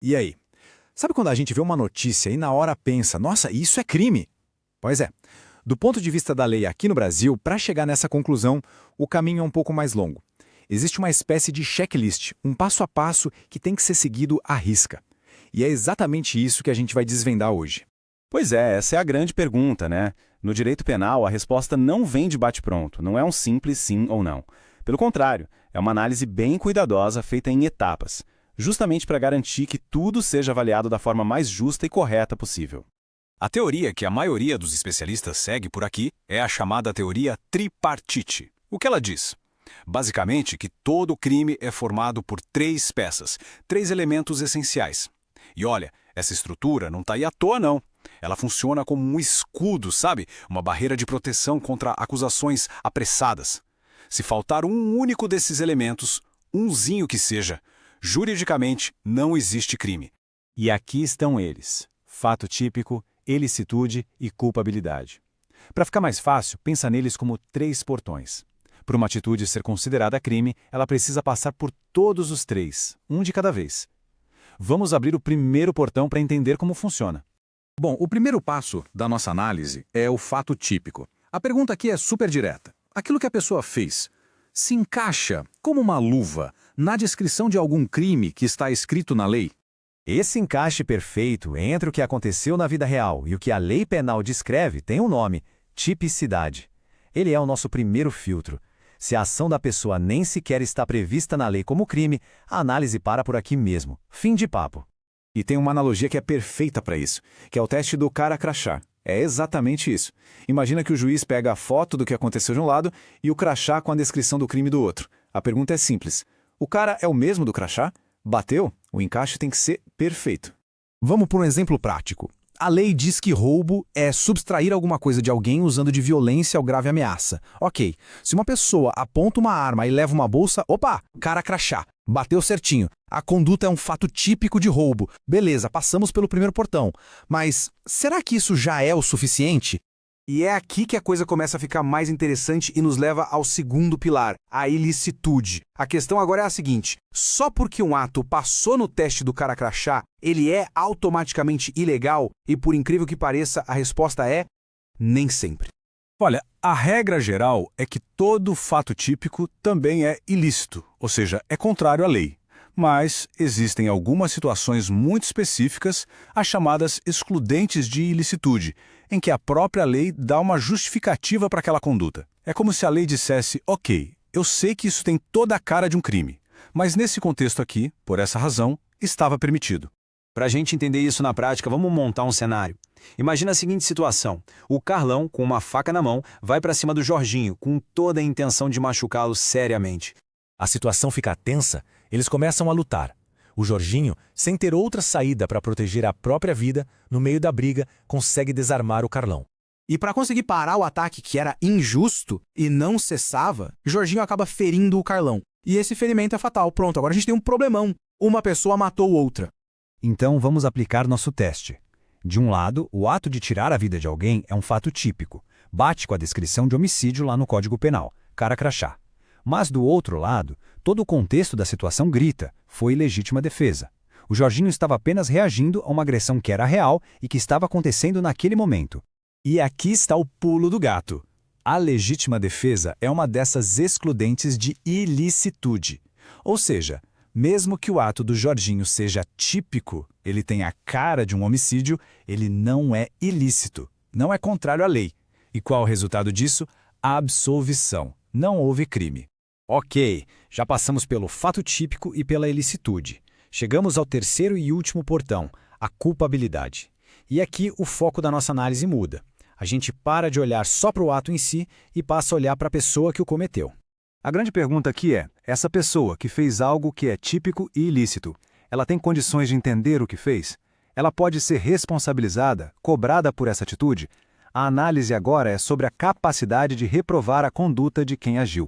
E aí? Sabe quando a gente vê uma notícia e na hora pensa, nossa, isso é crime? Pois é. Do ponto de vista da lei aqui no Brasil, para chegar nessa conclusão, o caminho é um pouco mais longo. Existe uma espécie de checklist, um passo a passo que tem que ser seguido à risca. E é exatamente isso que a gente vai desvendar hoje. Pois é, essa é a grande pergunta, né? No direito penal, a resposta não vem de bate-pronto, não é um simples sim ou não. Pelo contrário, é uma análise bem cuidadosa feita em etapas, justamente para garantir que tudo seja avaliado da forma mais justa e correta possível. A teoria que a maioria dos especialistas segue por aqui é a chamada teoria tripartite. O que ela diz? Basicamente que todo crime é formado por três peças, três elementos essenciais. E olha, essa estrutura não está aí à toa não. Ela funciona como um escudo, sabe? Uma barreira de proteção contra acusações apressadas. Se faltar um único desses elementos, umzinho que seja, juridicamente não existe crime. E aqui estão eles: fato típico, ilicitude e culpabilidade. Para ficar mais fácil, pensa neles como três portões. Para uma atitude ser considerada crime, ela precisa passar por todos os três, um de cada vez. Vamos abrir o primeiro portão para entender como funciona. Bom, o primeiro passo da nossa análise é o fato típico. A pergunta aqui é super direta. Aquilo que a pessoa fez se encaixa como uma luva na descrição de algum crime que está escrito na lei? Esse encaixe perfeito entre o que aconteceu na vida real e o que a lei penal descreve tem um nome: tipicidade. Ele é o nosso primeiro filtro. Se a ação da pessoa nem sequer está prevista na lei como crime, a análise para por aqui mesmo. Fim de papo. E tem uma analogia que é perfeita para isso, que é o teste do cara crachá. É exatamente isso. Imagina que o juiz pega a foto do que aconteceu de um lado e o crachá com a descrição do crime do outro. A pergunta é simples. O cara é o mesmo do crachá? Bateu? O encaixe tem que ser perfeito. Vamos por um exemplo prático. A lei diz que roubo é subtrair alguma coisa de alguém usando de violência ou grave ameaça. Ok, se uma pessoa aponta uma arma e leva uma bolsa, opa, cara crachá, bateu certinho. A conduta é um fato típico de roubo. Beleza, passamos pelo primeiro portão. Mas será que isso já é o suficiente? E é aqui que a coisa começa a ficar mais interessante e nos leva ao segundo pilar, a ilicitude. A questão agora é a seguinte: só porque um ato passou no teste do cara crachá, ele é automaticamente ilegal? E por incrível que pareça, a resposta é nem sempre. Olha, a regra geral é que todo fato típico também é ilícito, ou seja, é contrário à lei. Mas existem algumas situações muito específicas, as chamadas excludentes de ilicitude, em que a própria lei dá uma justificativa para aquela conduta. É como se a lei dissesse, ok, eu sei que isso tem toda a cara de um crime, mas nesse contexto aqui, por essa razão, estava permitido. Para a gente entender isso na prática, vamos montar um cenário. Imagina a seguinte situação: o Carlão, com uma faca na mão, vai para cima do Jorginho, com toda a intenção de machucá-lo seriamente. A situação fica tensa, eles começam a lutar. O Jorginho, sem ter outra saída para proteger a própria vida, no meio da briga, consegue desarmar o Carlão. E para conseguir parar o ataque que era injusto e não cessava, Jorginho acaba ferindo o Carlão. E esse ferimento é fatal. Pronto, agora a gente tem um problemão. Uma pessoa matou outra. Então vamos aplicar nosso teste. De um lado, o ato de tirar a vida de alguém é um fato típico. Bate com a descrição de homicídio lá no Código Penal, cara crachá. Mas do outro lado, todo o contexto da situação grita: foi legítima defesa. O Jorginho estava apenas reagindo a uma agressão que era real e que estava acontecendo naquele momento. E aqui está o pulo do gato. A legítima defesa é uma dessas excludentes de ilicitude. Ou seja, mesmo que o ato do Jorginho seja típico, ele tem a cara de um homicídio, ele não é ilícito, não é contrário à lei. E qual o resultado disso? Absolvição. Não houve crime. Ok, já passamos pelo fato típico e pela ilicitude. Chegamos ao terceiro e último portão, a culpabilidade. E aqui o foco da nossa análise muda. A gente para de olhar só para o ato em si e passa a olhar para a pessoa que o cometeu. A grande pergunta aqui é: essa pessoa que fez algo que é típico e ilícito, ela tem condições de entender o que fez? Ela pode ser responsabilizada, cobrada por essa atitude? A análise agora é sobre a capacidade de reprovar a conduta de quem agiu.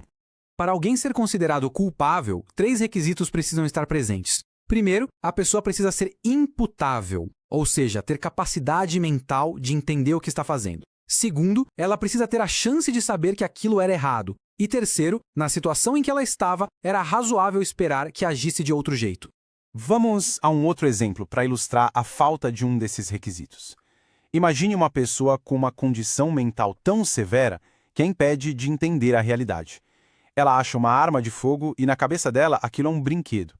Para alguém ser considerado culpável, 3 requisitos precisam estar presentes. Primeiro, a pessoa precisa ser imputável, ou seja, ter capacidade mental de entender o que está fazendo. Segundo, ela precisa ter a chance de saber que aquilo era errado. E terceiro, na situação em que ela estava, era razoável esperar que agisse de outro jeito. Vamos a um outro exemplo para ilustrar a falta de um desses requisitos. Imagine uma pessoa com uma condição mental tão severa que a impede de entender a realidade. Ela acha uma arma de fogo e na cabeça dela aquilo é um brinquedo.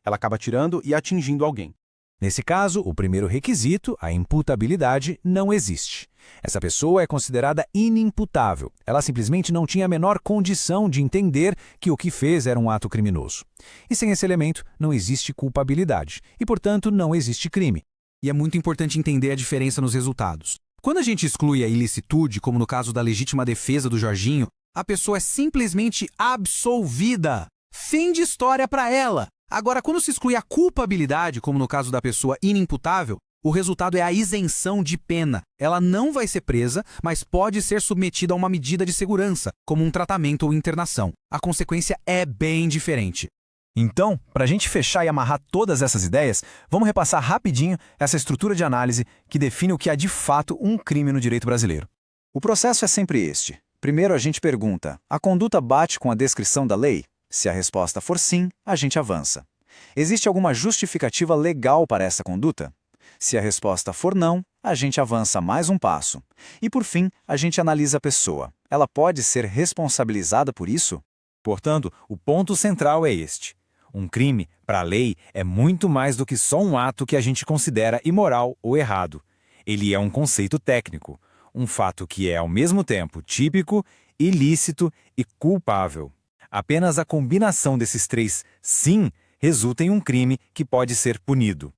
Ela acaba atirando e atingindo alguém. Nesse caso, o primeiro requisito, a imputabilidade, não existe. Essa pessoa é considerada inimputável. Ela simplesmente não tinha a menor condição de entender que o que fez era um ato criminoso. E sem esse elemento, não existe culpabilidade. E, portanto, não existe crime. E é muito importante entender a diferença nos resultados. Quando a gente exclui a ilicitude, como no caso da legítima defesa do Jorginho, a pessoa é simplesmente absolvida. Fim de história para ela. Agora, quando se exclui a culpabilidade, como no caso da pessoa inimputável, o resultado é a isenção de pena. Ela não vai ser presa, mas pode ser submetida a uma medida de segurança, como um tratamento ou internação. A consequência é bem diferente. Então, para a gente fechar e amarrar todas essas ideias, vamos repassar rapidinho essa estrutura de análise que define o que é de fato um crime no direito brasileiro. O processo é sempre este. Primeiro a gente pergunta, a conduta bate com a descrição da lei? Se a resposta for sim, a gente avança. Existe alguma justificativa legal para essa conduta? Se a resposta for não, a gente avança mais um passo. E por fim, a gente analisa a pessoa. Ela pode ser responsabilizada por isso? Portanto, o ponto central é este. Um crime, para a lei, é muito mais do que só um ato que a gente considera imoral ou errado. Ele é um conceito técnico, um fato que é ao mesmo tempo típico, ilícito e culpável. Apenas a combinação desses três sim resulta em um crime que pode ser punido.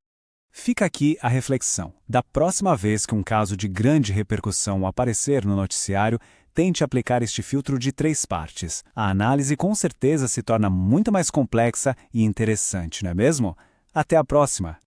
Fica aqui a reflexão. Da próxima vez que um caso de grande repercussão aparecer no noticiário, tente aplicar este filtro de 3 partes. A análise com certeza se torna muito mais complexa e interessante, não é mesmo? Até a próxima!